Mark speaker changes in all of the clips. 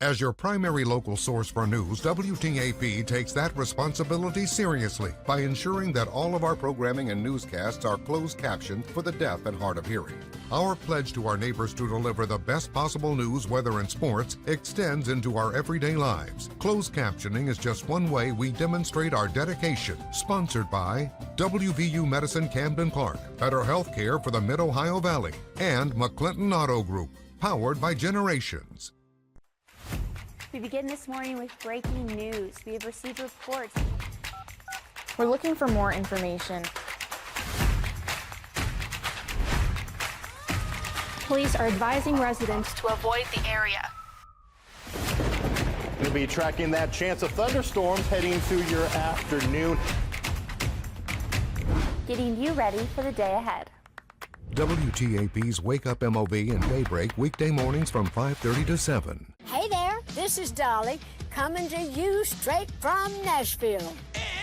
Speaker 1: As your primary local source for news, WTAP takes that responsibility seriously by ensuring that all of our programming and newscasts are closed captioned for the deaf and hard of hearing. Our pledge to our neighbors to deliver the best possible news, weather, and sports extends into our everyday lives. Closed captioning is just one way we demonstrate our dedication. Sponsored by WVU Medicine Camden Park, Better Health Care for the Mid-Ohio Valley, and McClinton Auto Group, powered by Generations.
Speaker 2: We begin this morning with breaking news. We have received reports.
Speaker 3: We're looking for more information.
Speaker 2: Police are advising residents to avoid the area.
Speaker 4: We'll be tracking that chance of thunderstorms heading through your afternoon.
Speaker 2: Getting you ready for the day ahead.
Speaker 1: WTAP's Wake Up MOV and Daybreak weekday mornings from 5:30 to 7.
Speaker 5: Hey there, this is Dolly coming to you straight from Nashville.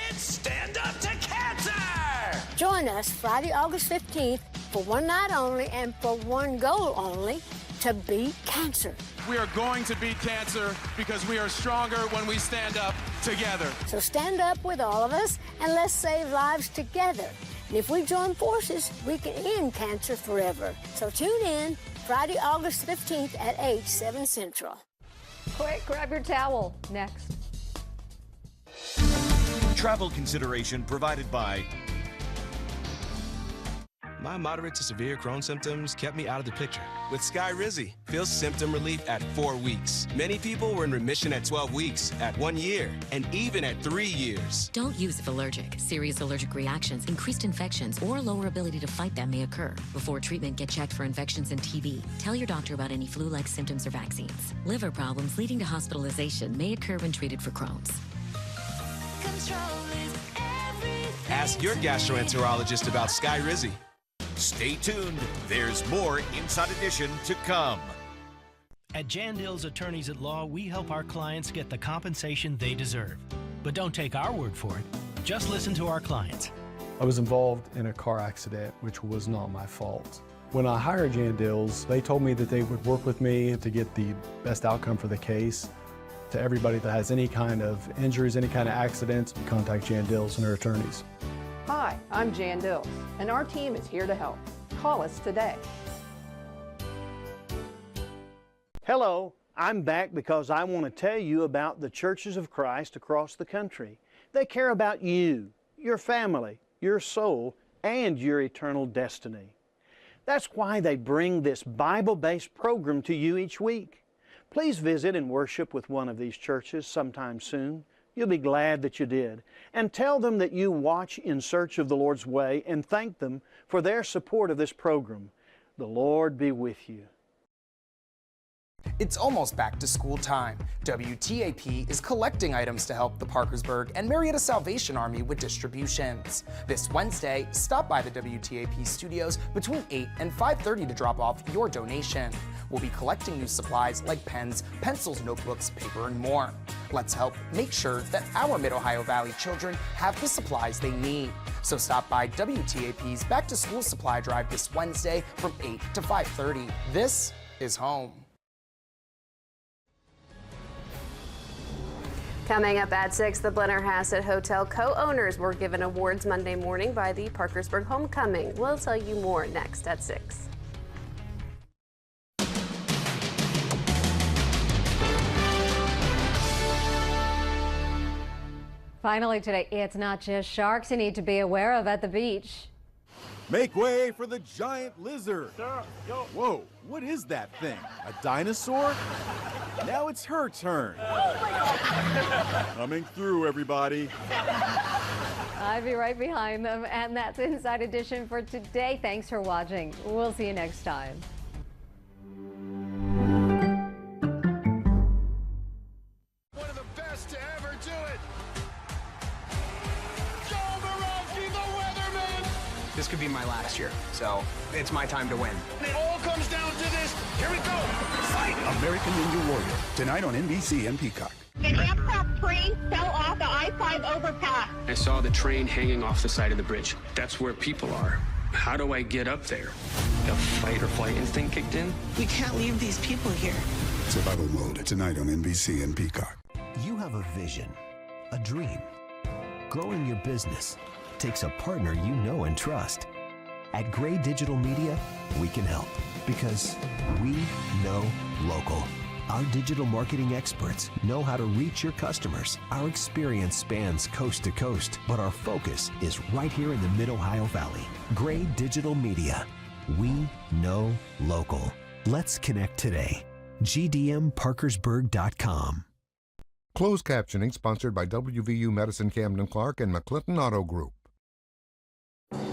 Speaker 6: It's Stand Up to Cancer!
Speaker 5: Join us Friday, August 15th for one night only and for one goal only, to beat cancer.
Speaker 7: We are going to beat cancer because we are stronger when we stand up together.
Speaker 5: So stand up with all of us and let's save lives together. And if we join forces, we can end cancer forever. So tune in Friday, August 15th at 8, 7 Central.
Speaker 8: Quick, grab your towel. Next.
Speaker 9: Travel consideration provided by... My moderate to severe Crohn's symptoms kept me out of the picture. With Skyrizi, feels symptom relief at 4 weeks. Many people were in remission at 12 weeks, at 1 year, and even at 3 years.
Speaker 10: Don't use if allergic. Serious allergic reactions, increased infections, or lower ability to fight them may occur. Before treatment, get checked for infections and TB. Tell your doctor about any flu-like symptoms or vaccines. Liver problems leading to hospitalization may occur when treated for Crohn's.
Speaker 9: Ask your gastroenterologist about Skyrizi.
Speaker 6: Stay tuned. There's more Inside Edition to come.
Speaker 11: At Jandil's Attorneys at Law, we help our clients get the compensation they deserve. But don't take our word for it. Just listen to our clients.
Speaker 12: I was involved in a car accident, which was not my fault. When I hired Jandil's, they told me that they would work with me to get the best outcome for the case. To everybody that has any kind of injuries, any kind of accidents, contact Jandil's and her attorneys.
Speaker 8: Hi, I'm Jan Dills, and our team is here to help. Call us today.
Speaker 13: Hello, I'm back because I want to tell you about the Churches of Christ across the country. They care about you, your family, your soul, and your eternal destiny. That's why they bring this Bible-based program to you each week. Please visit and worship with one of these churches sometime soon. You'll be glad that you did. And tell them that you watch In Search of the Lord's Way and thank them for their support of this program. The Lord be with you.
Speaker 14: It's almost back to school time. WTAP is collecting items to help the Parkersburg and Marietta Salvation Army with distributions. This Wednesday, stop by the WTAP studios between 8 and 5:30 to drop off your donation. We'll be collecting new supplies like pens, pencils, notebooks, paper, and more. Let's help make sure that our Mid-Ohio Valley children have the supplies they need. So stop by WTAP's Back to School Supply Drive this Wednesday from 8 to 5:30. This is home.
Speaker 15: Coming up at 6, the Blennerhassett Hotel co-owners were given awards Monday morning by the Parkersburg Homecoming. We'll tell you more next at 6.
Speaker 8: Finally today, it's not just sharks you need to be aware of at the beach.
Speaker 16: Make way for the giant lizard. Whoa, what is that thing? A dinosaur? Now it's her turn. Coming through, everybody.
Speaker 8: I'll be right behind them, and that's Inside Edition for today. Thanks for watching. We'll see you next time.
Speaker 7: One of the best to ever do it.
Speaker 17: This could be my last year, so it's my time to win.
Speaker 7: It all comes down to this. Here we go.
Speaker 16: Fight American Ninja Warrior, tonight on NBC and Peacock.
Speaker 18: An Amtrak train fell off the I-5 overpass.
Speaker 19: I saw the train hanging off the side of the bridge. That's where people are. How do I get up there? The fight or flight instinct kicked in?
Speaker 20: We can't leave these people here. Survival Mode, tonight on NBC and Peacock.
Speaker 21: You have a vision, a dream. Growing your business takes a partner you know and trust. At Gray Digital Media, we can help because we know local. Our digital marketing experts know how to reach your customers. Our experience spans coast to coast, but our focus is right here in the Mid-Ohio Valley. Gray Digital Media. We know local. Let's connect today. GDMParkersburg.com.
Speaker 1: Closed captioning sponsored by WVU Medicine Camden Clark and McClinton Auto Group.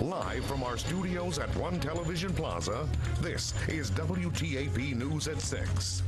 Speaker 22: Live from our studios at One Television Plaza, this is WTAP News at 6.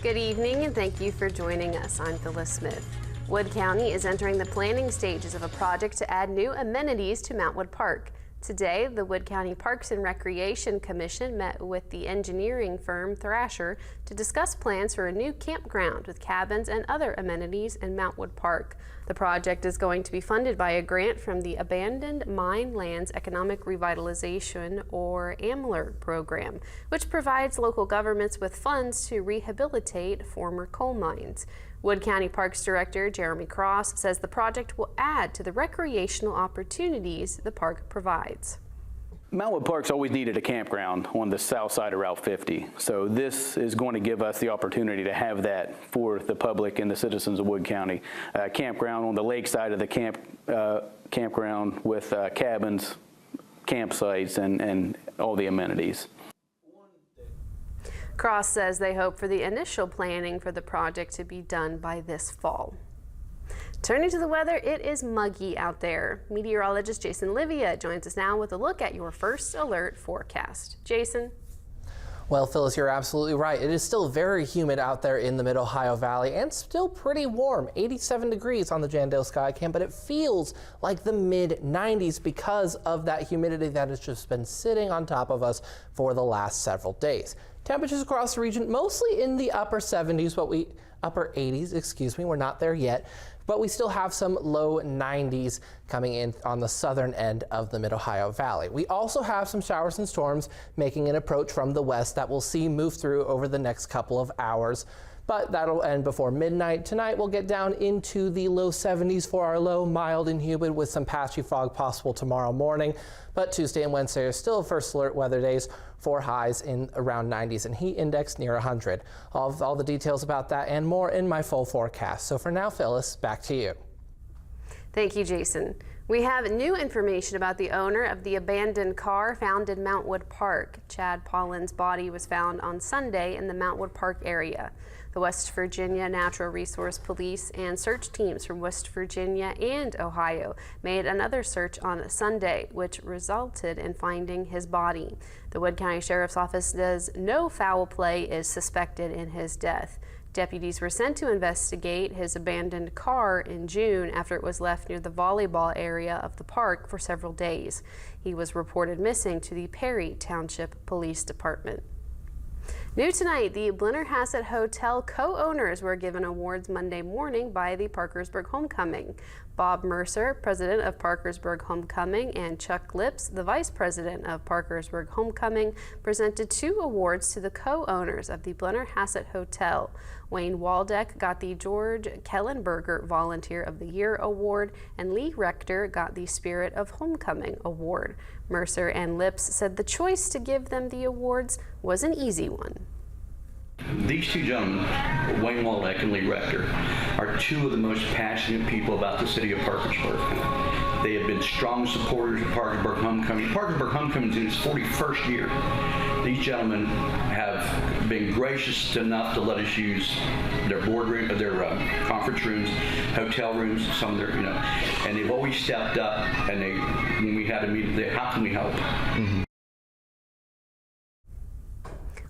Speaker 15: Good evening and thank you for joining us. I'm Phyllis Smith. Wood County is entering the planning stages of a project to add new amenities to Mountwood Park. Today, the Wood County Parks and Recreation Commission met with the engineering firm Thrasher to discuss plans for a new campground with cabins and other amenities in Mountwood Park. The project is going to be funded by a grant from the Abandoned Mine Lands Economic Revitalization, or AMLR program, which provides local governments with funds to rehabilitate former coal mines. Wood County Parks Director Jeremy Cross says the project will add to the recreational opportunities the park provides.
Speaker 23: Mountwood Park's always needed a campground on the south side of Route 50, so this is going to give us the opportunity to have that for the public and the citizens of Wood County. Campground on the lake side of the campground with cabins, campsites, and all the amenities.
Speaker 15: Cross says they hope for the initial planning for the project to be done by this fall. Turning to the weather, it is muggy out there. Meteorologist Jason Livia joins us now with a look at your first alert forecast. Jason?
Speaker 24: Well, Phyllis, you're absolutely right. It is still very humid out there in the Mid-Ohio Valley and still pretty warm, 87 degrees on the Jandale Skycam, but it feels like the mid-90s because of that humidity that has just been sitting on top of us for the last several days. Temperatures across the region mostly in the upper 70s, but upper 80s, excuse me, we're not there yet, but we still have some low 90s coming in on the southern end of the Mid-Ohio Valley. We also have some showers and storms making an approach from the west that we'll see move through over the next couple of hours. But that'll end before midnight. Tonight we'll get down into the low 70s for our low, mild and humid with some patchy fog possible tomorrow morning. But Tuesday and Wednesday are still first alert weather days for highs in around 90s and heat index near 100. All the details about that and more in my full forecast. So for now, Phyllis, back to you.
Speaker 15: Thank you, Jason. We have new information about the owner of the abandoned car found in Mountwood Park. Chad Pollin's body was found on Sunday in the Mountwood Park area. The West Virginia Natural Resource Police and search teams from West Virginia and Ohio made another search on Sunday, which resulted in finding his body. The Wood County Sheriff's Office says no foul play is suspected in his death. Deputies were sent to investigate his abandoned car in June after it was left near the volleyball area of the park for several days. He was reported missing to the Perry Township Police Department. New tonight, the Blennerhassett Hotel co-owners were given awards Monday morning by the Parkersburg Homecoming. Bob Mercer, president of Parkersburg Homecoming, and Chuck Lips, the vice president of Parkersburg Homecoming, presented 2 awards to the co-owners of the Blennerhassett Hotel. Wayne Waldeck got the George Kellenberger Volunteer of the Year Award, and Lee Rector got the Spirit of Homecoming Award. Mercer and Lips said the choice to give them the awards was an easy one.
Speaker 25: These 2 gentlemen, Wayne Waldeck and Lee Rector, are 2 of the most passionate people about the city of Parkersburg. They have been strong supporters of Parkersburg Homecoming. Parkersburg Homecoming is in its 41st year. These gentlemen have been gracious enough to let us use their boardroom, their conference rooms, hotel rooms, some of their, and they've always stepped up. And when we had a meeting, how can we help? Mm-hmm.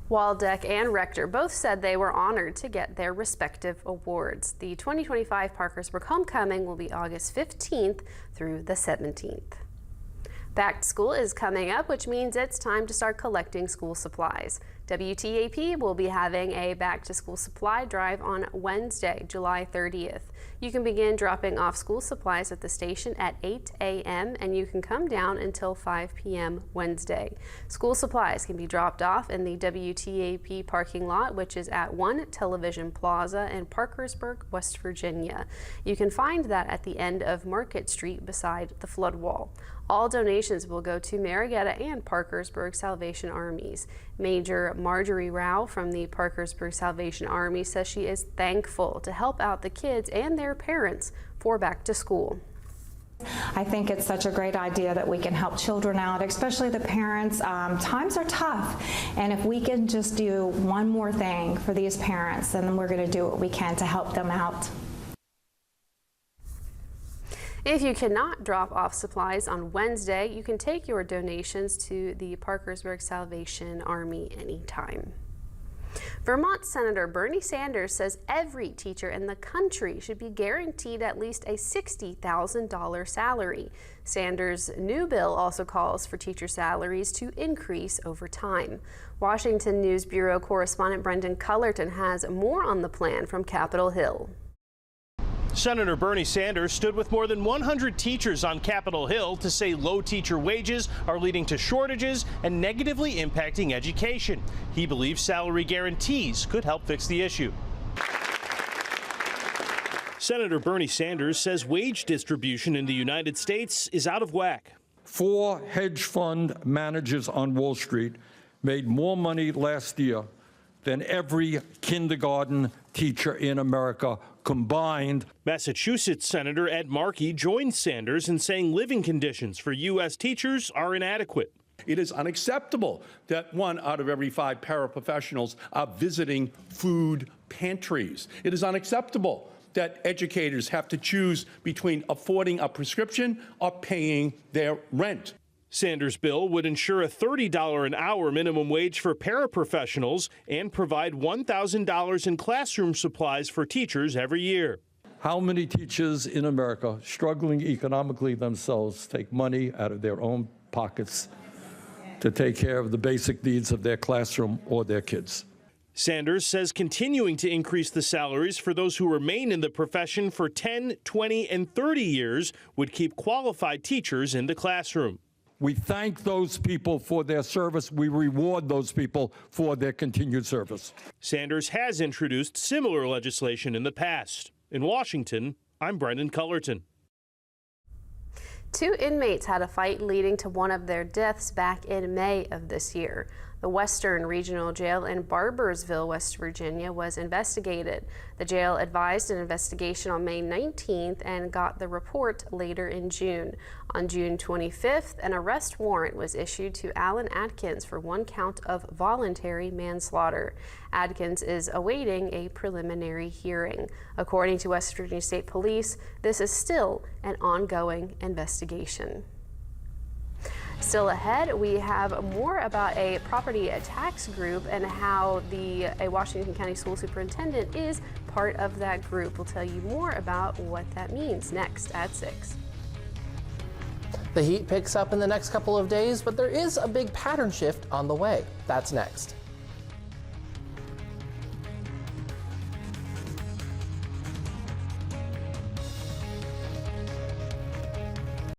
Speaker 15: Waldeck and Rector both said they were honored to get their respective awards. The 2025 Parkersburg Homecoming will be August 15th through the 17th. Back to school is coming up, which means it's time to start collecting school supplies. WTAP will be having a back-to-school supply drive on Wednesday, July 30th. You can begin dropping off school supplies at the station at 8 a.m. and you can come down until 5 p.m. Wednesday. School supplies can be dropped off in the WTAP parking lot, which is at 1 Television Plaza in Parkersburg, West Virginia. You can find that at the end of Market Street beside the flood wall. All donations will go to Marietta and Parkersburg Salvation Armies. Major Marjorie Rao from the Parkersburg Salvation Army says she is thankful to help out the kids and their parents for back to school.
Speaker 2: I think it's such a great idea that we can help children out, especially the parents. Times are tough, and if we can just do one more thing for these parents, then we're going to do what we can to help them out.
Speaker 15: If you cannot drop off supplies on Wednesday, you can take your donations to the Parkersburg Salvation Army anytime. Vermont Senator Bernie Sanders says every teacher in the country should be guaranteed at least a $60,000 salary. Sanders' new bill also calls for teacher salaries to increase over time. Washington News Bureau correspondent Brendan Cullerton has more on the plan from Capitol Hill.
Speaker 3: Senator Bernie Sanders stood with more than 100 teachers on Capitol Hill to say low teacher wages are leading to shortages and negatively impacting education. He believes salary guarantees could help fix the issue. Senator Bernie Sanders says wage distribution in the United States is out of whack.
Speaker 4: 4 hedge fund managers on Wall Street made more money last year than every kindergarten teacher in America combined.
Speaker 3: Massachusetts Senator Ed Markey joined Sanders in saying living conditions for U.S. teachers are inadequate.
Speaker 5: It is unacceptable that 1 out of every 5 paraprofessionals are visiting food pantries. It is unacceptable that educators have to choose between affording a prescription or paying their rent.
Speaker 3: Sanders' bill would ensure a $30 an hour minimum wage for paraprofessionals and provide $1,000 in classroom supplies for teachers every year.
Speaker 4: How many teachers in America struggling economically themselves take money out of their own pockets to take care of the basic needs of their classroom or their kids?
Speaker 3: Sanders says continuing to increase the salaries for those who remain in the profession for 10, 20, and 30 years would keep qualified teachers in the classroom.
Speaker 4: We thank those people for their service. We reward those people for their continued service.
Speaker 3: Sanders has introduced similar legislation in the past. In Washington, I'm Brendan Cullerton.
Speaker 15: 2 inmates had a fight leading to one of their deaths back in May of this year. The Western Regional Jail in Barboursville, West Virginia, was investigated. The jail advised an investigation on May 19th and got the report later in June. On June 25th, an arrest warrant was issued to Alan Adkins for 1 count of voluntary manslaughter. Adkins is awaiting a preliminary hearing. According to West Virginia State Police, this is still an ongoing investigation. Still ahead, we have more about a property tax group and how a Washington County school superintendent is part of that group. We'll tell you more about what that means next at 6.
Speaker 24: The heat picks up in the next couple of days, but there is a big pattern shift on the way. That's next.